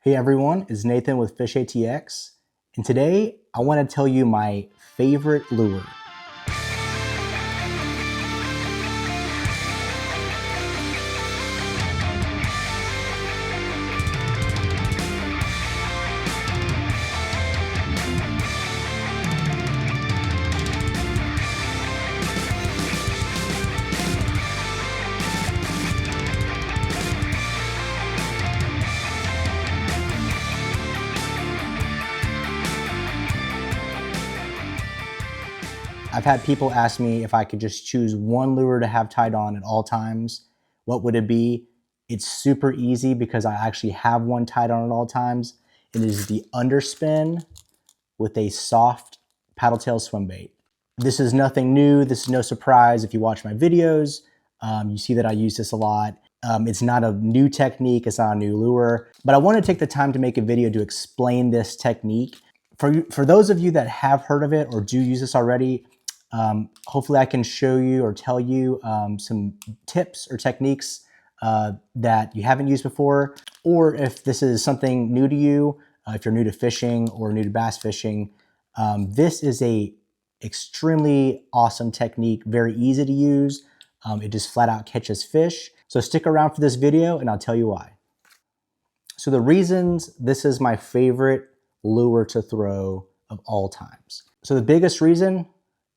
Hey everyone, it's Nathan with Fish ATX, and today I want to tell you my favorite lure. I've had people ask me if I could just choose one lure to have tied on at all times, what would it be? It's super easy because I actually have one tied on at all times. It is the Underspin with a soft paddletail swimbait. This is nothing new. This is no surprise. If you watch my videos, you see that I use this a lot. It's not a new technique. It's not a new lure, but I want to take the time to make a video to explain this technique. For those of you that have heard of it or do use this already, hopefully I can show you or tell you some tips or techniques that you haven't used before, or if this is something new to you, if you're new to fishing or new to bass fishing, this is a extremely awesome technique, very easy to use. It just flat out catches fish. So stick around for this video and I'll tell you why. So the reasons this is my favorite lure to throw of all times. So the biggest reason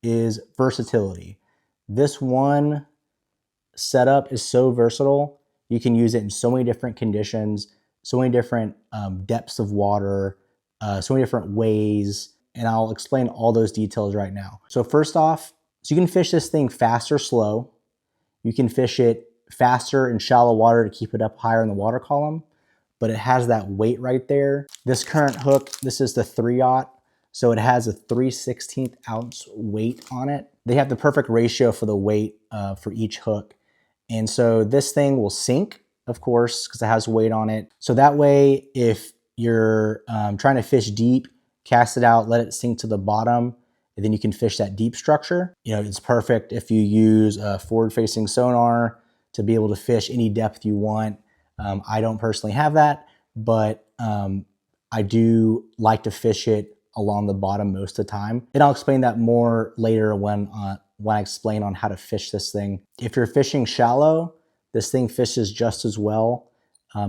is versatility. This one setup is so versatile. You can use it in so many different conditions, so many different depths of water, so many different ways, and I'll explain all those details right now. So first off, so you can fish this thing fast or slow. You can fish it faster in shallow water to keep it up higher in the water column, but it has that weight right there. This current hook, this is the 3/0, so it has a 3/16 ounce weight on it. They have the perfect ratio for the weight for each hook. And so this thing will sink, of course, because it has weight on it. So that way, if you're trying to fish deep, cast it out, let it sink to the bottom, and then you can fish that deep structure. You know, it's perfect if you use a forward-facing sonar to be able to fish any depth you want. I don't personally have that, but I do like to fish it along the bottom most of the time. And I'll explain that more later when I explain on how to fish this thing. If you're fishing shallow, this thing fishes just as well.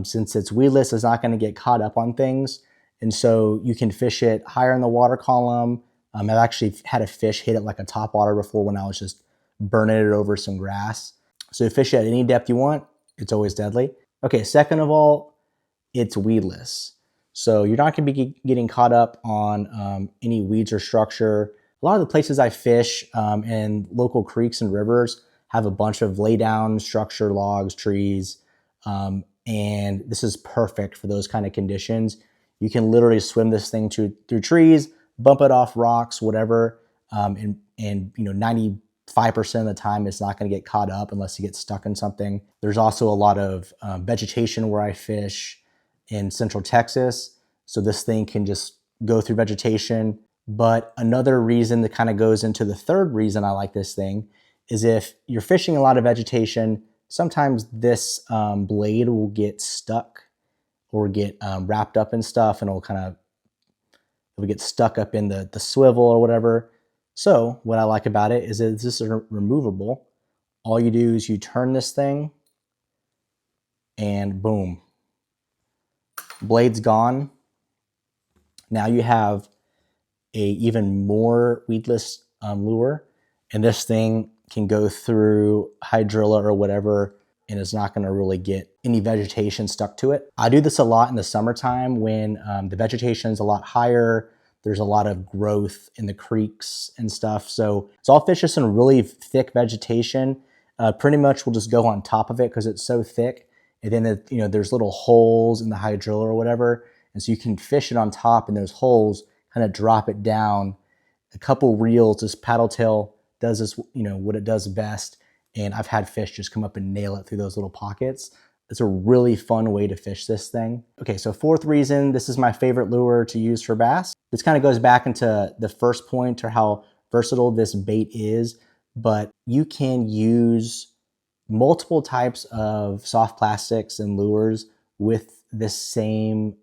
Since it's weedless, it's not gonna get caught up on things. And so you can fish it higher in the water column. I've actually had a fish hit it like a topwater before when I was just burning it over some grass. So you fish it at any depth you want, it's always deadly. Okay, second of all, it's weedless. So you're not gonna be getting caught up on any weeds or structure. A lot of the places I fish and local creeks and rivers have a bunch of lay down structure, logs, trees, and this is perfect for those kind of conditions. You can literally swim this thing through trees, bump it off rocks, whatever, and you know 95% of the time it's not going to get caught up unless you get stuck in something. There's also a lot of vegetation where I fish in Central Texas, so this thing can just go through vegetation. But another reason that kind of goes into the third reason I like this thing is if you're fishing a lot of vegetation, sometimes this blade will get stuck or get wrapped up in stuff, and it'll get stuck up in the swivel or whatever. So what I like about it is that this is removable. All you do is you turn this thing and boom, blade's gone. Now you have a even more weedless lure, and this thing can go through hydrilla or whatever, and it's not going to really get any vegetation stuck to it. I do this a lot in the summertime when the vegetation is a lot higher. There's a lot of growth in the creeks and stuff. So I'll fish just in really thick vegetation. Pretty much we'll just go on top of it because it's so thick. And then there's little holes in the hydrilla or whatever, and so you can fish it on top in those holes, kind of drop it down. A couple reels, this paddle tail does this, what it does best. And I've had fish just come up and nail it through those little pockets. It's a really fun way to fish this thing. Okay, so fourth reason, this is my favorite lure to use for bass. This kind of goes back into the first point, or how versatile this bait is, but you can use multiple types of soft plastics and lures with this same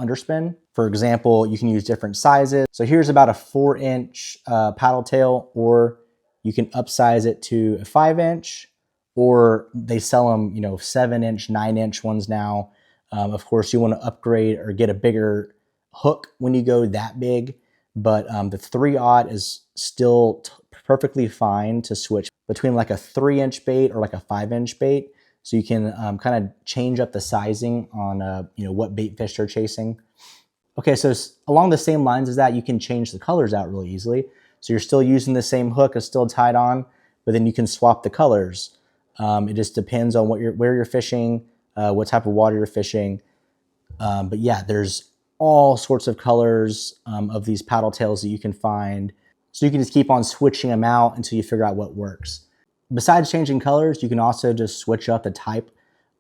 underspin. For example, you can use different sizes. So here's about a 4-inch paddle tail, or you can upsize it to a 5-inch, or they sell them, 7-inch, 9-inch ones now. Of course, you want to upgrade or get a bigger hook when you go that big, but the 3/0 is still perfectly fine to switch between like a 3-inch bait or like a 5-inch bait. So you can kind of change up the sizing on what bait fish they're chasing. Okay, so along the same lines as that, you can change the colors out really easily. So you're still using the same hook, it's still tied on, but then you can swap the colors. It just depends on where you're fishing, what type of water you're fishing. But yeah, there's all sorts of colors of these paddle tails that you can find. So you can just keep on switching them out until you figure out what works. Besides changing colors, you can also just switch up the type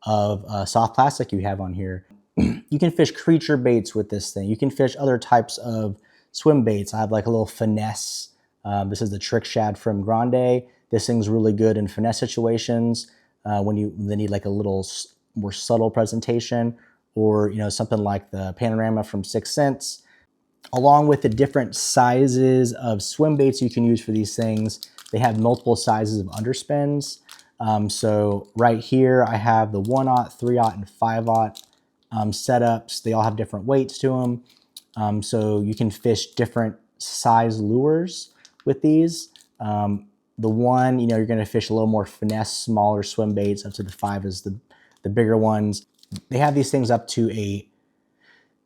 of soft plastic you have on here. You can fish creature baits with this thing. You can fish other types of swim baits. I have like a little finesse. This is the trick shad from Grande. This thing's really good in finesse situations when they need like a little more subtle presentation, or something like the panorama from 6 Cents. Along with the different sizes of swim baits you can use for these things, they have multiple sizes of underspins. So right here, I have the 1/0, 3/0, and 5/0 setups. They all have different weights to them. So you can fish different size lures with these. The 1, you're going to fish a little more finesse, smaller swim baits. Up to the 5 is the bigger ones. They have these things up to a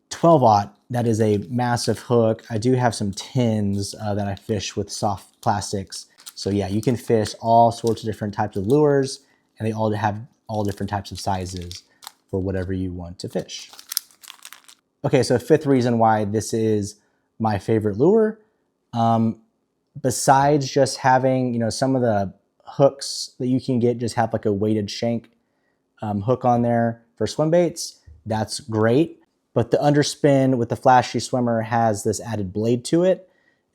12/0. That is a massive hook. I do have some tins that I fish with soft plastics. So yeah, you can fish all sorts of different types of lures, and they all have all different types of sizes for whatever you want to fish. Okay, so 5th reason why this is my favorite lure, besides just having, some of the hooks that you can get just have like a weighted shank hook on there for swim baits. That's great. But the Underspin with the flashy swimmer has this added blade to it.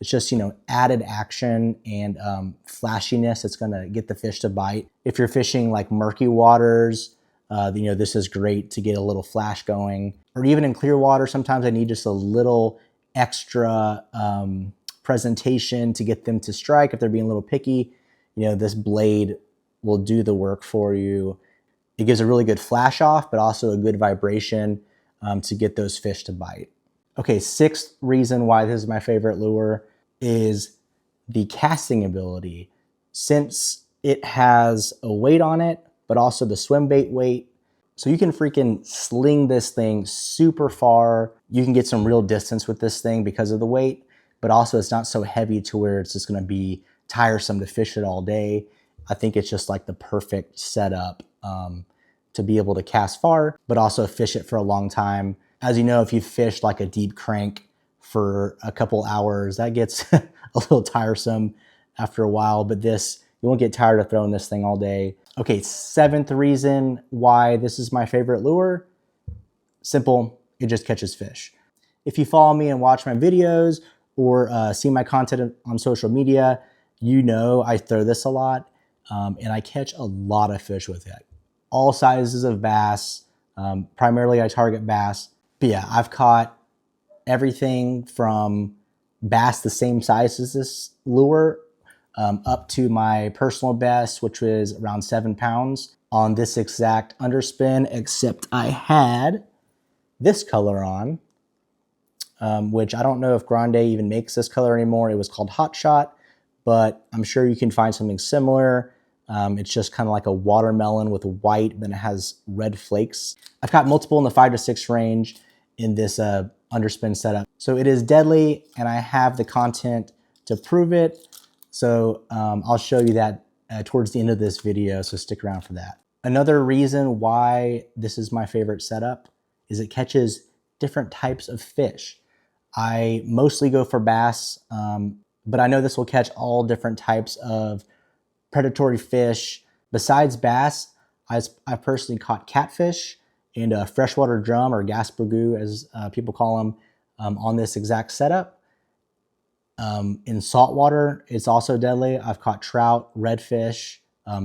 It's just, added action and flashiness. It's gonna get the fish to bite. If you're fishing like murky waters, this is great to get a little flash going. Or even in clear water, sometimes I need just a little extra presentation to get them to strike. If they're being a little picky, this blade will do the work for you. It gives a really good flash off, but also a good vibration to get those fish to bite. Okay, 6th reason why this is my favorite lure is the casting ability. Since it has a weight on it, but also the swim bait weight, so you can freaking sling this thing super far. You can get some real distance with this thing because of the weight, but also it's not so heavy to where it's just gonna be tiresome to fish it all day. I think it's just like the perfect setup to be able to cast far, but also fish it for a long time. As you know, if you fish like a deep crank for a couple hours, that gets a little tiresome after a while, but this, you won't get tired of throwing this thing all day. Okay, 7th reason why this is my favorite lure, simple, it just catches fish. If you follow me and watch my videos or see my content on social media, I throw this a lot and I catch a lot of fish with it. All sizes of bass. Primarily I target bass. But yeah, I've caught everything from bass the same size as this lure up to my personal best, which was around 7 pounds on this exact underspin, except I had this color on, which I don't know if Grande even makes this color anymore. It was called Hot Shot, but I'm sure you can find something similar. It's just kind of like a watermelon with white, then it has red flakes. I've got multiple in the 5 to 6 range in this underspin setup. So it is deadly, and I have the content to prove it. So I'll show you that towards the end of this video, so stick around for that. Another reason why this is my favorite setup is it catches different types of fish. I mostly go for bass, but I know this will catch all different types of predatory fish. Besides bass, I've personally caught catfish and a freshwater drum, or gaspergoo as people call them, on this exact setup. In saltwater, it's also deadly. I've caught trout, redfish,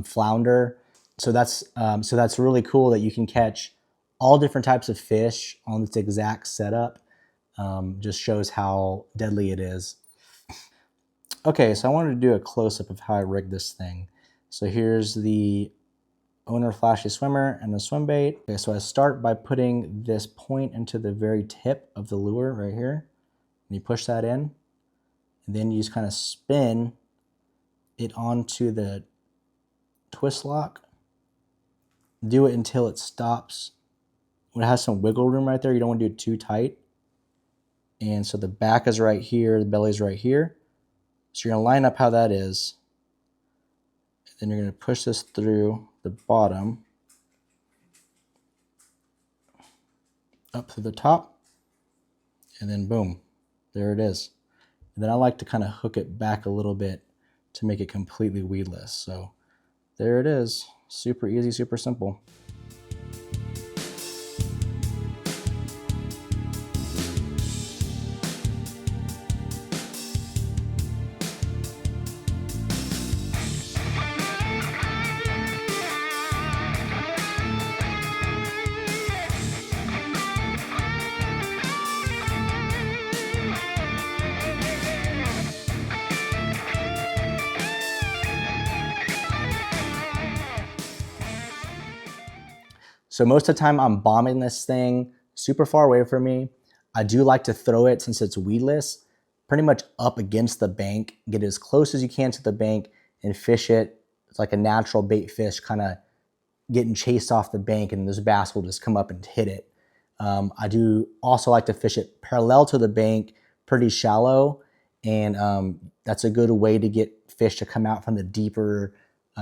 flounder. So that's really cool that you can catch all different types of fish on this exact setup. Just shows how deadly it is. Okay, so I wanted to do a close-up of how I rigged this thing. So here's the owner flashy swimmer and the swim bait. Okay, so I start by putting this point into the very tip of the lure right here. And you push that in, and then you just kind of spin it onto the twist lock. Do it until it stops. When it has some wiggle room right there, you don't want to do it too tight. And so the back is right here, the belly's right here. So you're gonna line up how that is. Then you're gonna push this through the bottom, up to the top, and then boom, there it is. And then I like to kind of hook it back a little bit to make it completely weedless. So there it is, super easy, super simple. So most of the time I'm bombing this thing super far away from me. I do like to throw it, since it's weedless, pretty much up against the bank. Get as close as you can to the bank and fish it. It's like a natural bait fish kind of getting chased off the bank, and this bass will just come up and hit it. I do also like to fish it parallel to the bank, pretty shallow, and that's a good way to get fish to come out from the deeper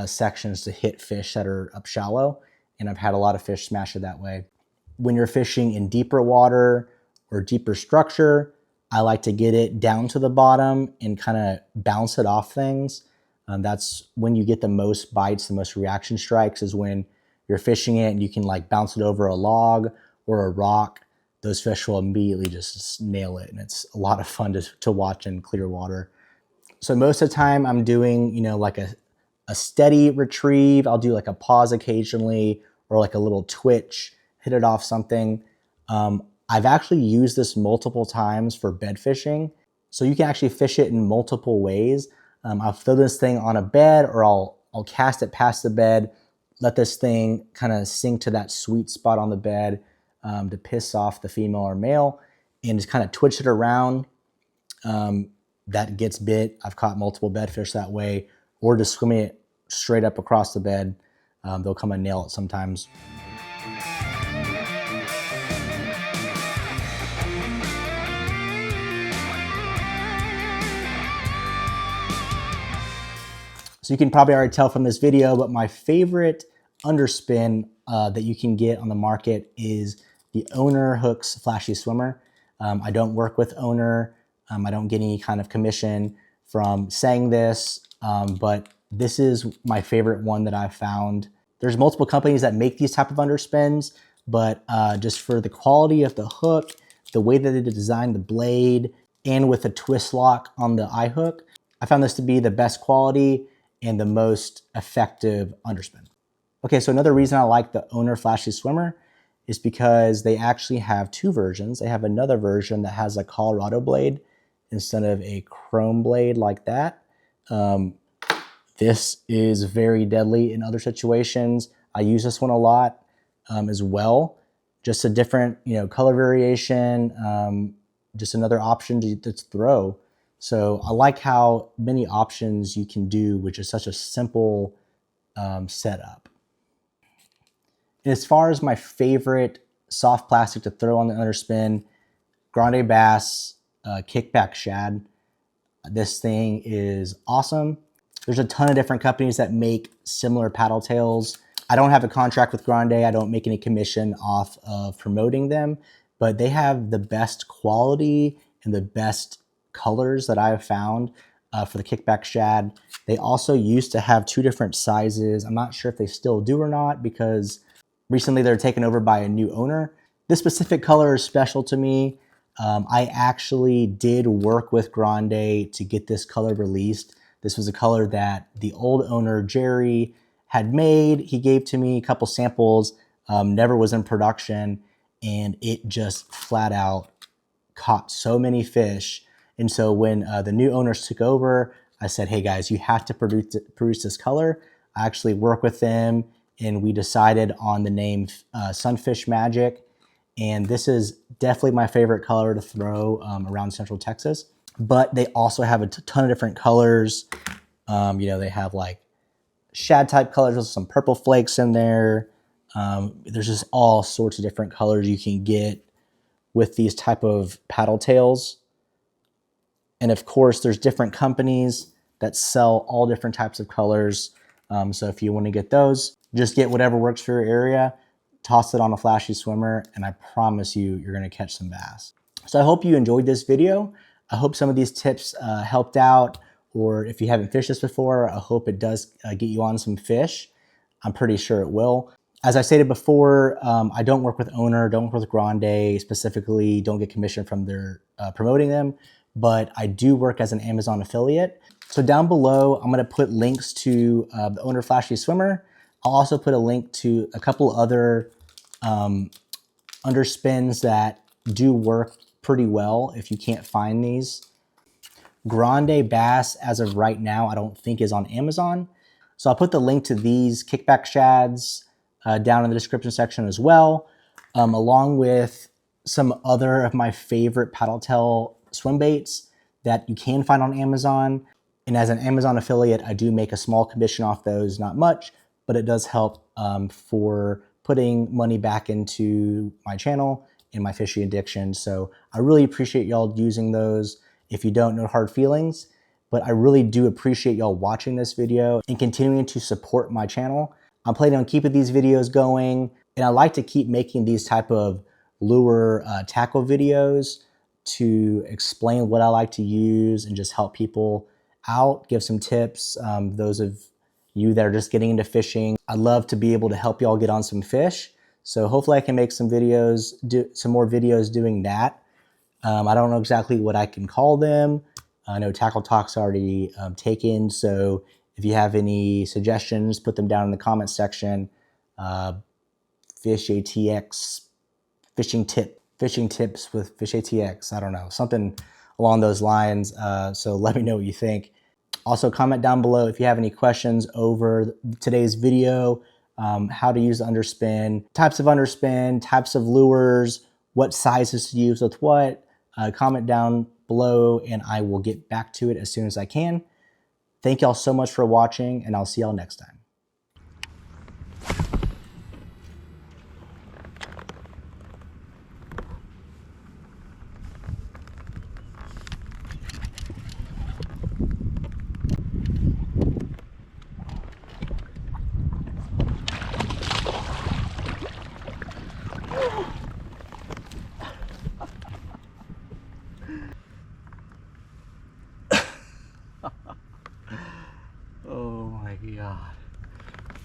sections to hit fish that are up shallow. And I've had a lot of fish smash it that way. When you're fishing in deeper water or deeper structure, I like to get it down to the bottom and kind of bounce it off things. That's when you get the most bites, the most reaction strikes, is when you're fishing it and you can like bounce it over a log or a rock. Those fish will immediately just nail it, and it's a lot of fun to watch in clear water. So most of the time I'm doing, like a steady retrieve. I'll do like a pause occasionally, or like a little twitch, hit it off something. I've actually used this multiple times for bed fishing. So you can actually fish it in multiple ways. I'll throw this thing on a bed, or I'll cast it past the bed, let this thing kind of sink to that sweet spot on the bed to piss off the female or male, and just kind of twitch it around. That gets bit. I've caught multiple bedfish that way, or just swimming it straight up across the bed. They'll come and nail it sometimes. So you can probably already tell from this video, but my favorite underspin that you can get on the market is the Owner Hooks Flashy Swimmer. I don't work with Owner. I don't get any kind of commission from saying this, but this is my favorite one that I've found. There's multiple companies that make these type of underspins, but just for the quality of the hook, the way that they designed the blade, and with a twist lock on the eye hook, I found this to be the best quality and the most effective underspin. Okay, so another reason I like the Owner Flashy Swimmer is because they actually have two versions. They have another version that has a Colorado blade instead of a chrome blade like that. This is very deadly in other situations. I use this one a lot as well. Just a different, color variation, just another option to throw. So I like how many options you can do, which is such a simple setup. And as far as my favorite soft plastic to throw on the underspin, Grande Kickback Shad. This thing is awesome. There's a ton of different companies that make similar paddle tails. I don't have a contract with Grande. I don't make any commission off of promoting them, but they have the best quality and the best colors that I have found for the Kickback Shad. They also used to have two different sizes. I'm not sure if they still do or not, because recently they're taken over by a new owner. This specific color is special to me. I actually did work with Grande to get this color released. This was a color that the old owner, Jerry, had made. He gave to me a couple samples never was in production, and it just flat out caught so many fish. And so when the new owners took over, I said, hey guys, you have to produce this color. I actually worked with them, and we decided on the name Sunfish Magic. And this is definitely my favorite color to throw around Central Texas. But they also have a ton of different colors. They have like shad type colors with some purple flakes in there. There's just all sorts of different colors you can get with these type of paddle tails. And of course, there's different companies that sell all different types of colors. So if you want to get those, just get whatever works for your area, toss it on a flashy swimmer, and I promise you're going to catch some bass. So I hope you enjoyed this video. I hope some of these tips helped out, or if you haven't fished this before, I hope it does get you on some fish. I'm pretty sure it will. As I stated before, I don't work with Owner, don't work with Grande specifically, don't get commission from their promoting them, but I do work as an Amazon affiliate. So down below, I'm gonna put links to the Owner Flashy Swimmer. I'll also put a link to a couple other underspins that do work pretty well if you can't find these. Grande Bass, as of right now, I don't think is on Amazon. So I'll put the link to these kickback shads down in the description section as well, along with some other of my favorite Paddletail Swimbaits that you can find on Amazon. And as an Amazon affiliate, I do make a small commission off those, not much, but it does help for putting money back into my channel and my fishing addiction. So I really appreciate y'all using those. If you don't, no hard feelings, but I really do appreciate y'all watching this video and continuing to support my channel. I'm planning on keeping these videos going, and I like to keep making these type of lure tackle videos to explain what I like to use and just help people out, give some tips. Those of you that are just getting into fishing, I'd love to be able to help y'all get on some fish. So hopefully I can make some videos, do some more videos doing that. I don't know exactly what I can call them. I know Tackle Talk's already taken, so if you have any suggestions, put them down in the comments section. Fish ATX, fishing tips with Fish ATX, I don't know, something along those lines. So let me know what you think. Also comment down below if you have any questions over today's video, how to use the underspin, types of lures, what sizes to use with what. Comment down below and I will get back to it as soon as I can. Thank y'all so much for watching, and I'll see y'all next time. Oh my God,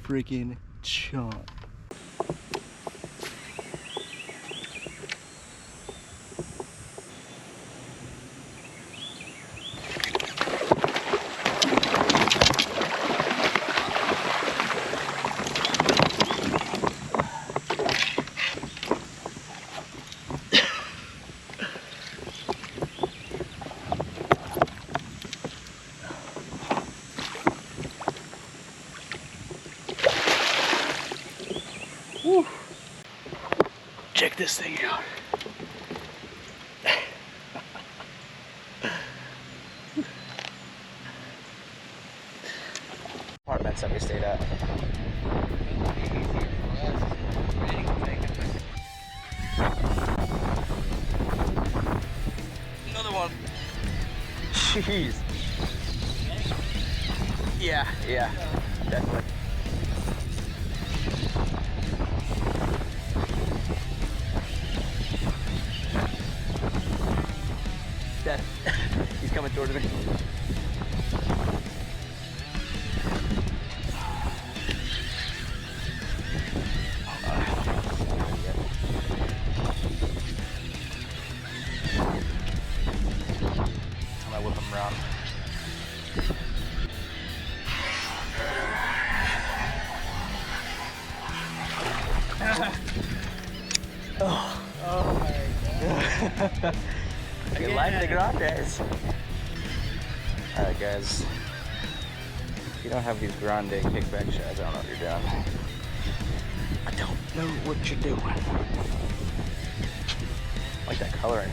freaking chunk. Woo. Check this thing out. Apartments that we stayed at. Another one. Jeez. Yeah, definitely. He's coming towards me. I'm gonna whip him around. You like the grandes. Alright guys, if you don't have these Grande Kickback Shads, I don't know what you're doing. I don't know what you're doing. I like that coloring.